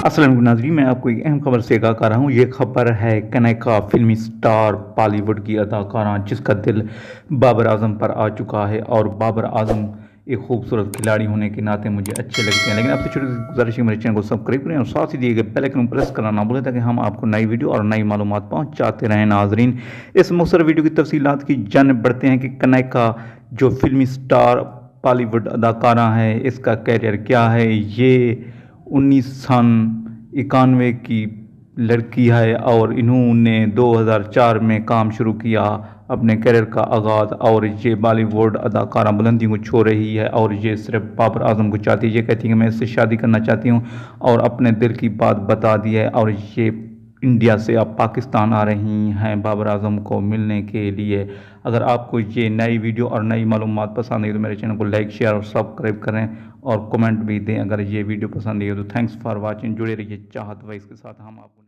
السلام علیکم ناظرین، میں آپ کو ایک اہم خبر سے آگاہ کر رہا ہوں۔ یہ خبر ہے کنیکا فلمی سٹار بالی ووڈ کی اداکارہ جس کا دل بابر اعظم پر آ چکا ہے، اور بابر اعظم ایک خوبصورت کھلاڑی ہونے کے ناطے مجھے اچھے لگتے ہیں، لیکن اب سے چھوٹی سی گزارش ہے میرے چینل کو سبسکرائب کریں اور ساتھ ہی دیے گئے بیل آئکن کو پریس کرنا نہ بھولیں تاکہ ہم آپ کو نئی ویڈیو اور نئی معلومات پہنچاتے رہیں۔ ناظرین، اس مختصر ویڈیو کی تفصیلات کی جانب بڑھتے ہیں کہ کنیکا جو فلمی سٹار بالی ووڈ اداکارہ ہے، اس کا کیریئر کیا ہے۔ یہ 1991 کی لڑکی ہے اور انہوں نے 2004 میں کام شروع کیا اپنے کیریئر کا آغاز، اور یہ بالی ووڈ اداکارہ بلندیوں کو چھو رہی ہے اور یہ صرف بابر اعظم کو چاہتی ہے۔ یہ کہتی ہے کہ میں اس سے شادی کرنا چاہتی ہوں اور اپنے دل کی بات بتا دی ہے، اور یہ انڈیا سے اب پاکستان آ رہی ہیں بابر اعظم کو ملنے کے لیے۔ اگر آپ کو یہ نئی ویڈیو اور نئی معلومات پسند آئی تو میرے چینل کو لائک، شیئر اور سبسکرائب کریں اور کمنٹ بھی دیں۔ اگر یہ ویڈیو پسند آئی تو تھینکس فار واچنگ، جڑے رہیے چاہت وائس کے ساتھ۔ ہم آپ کو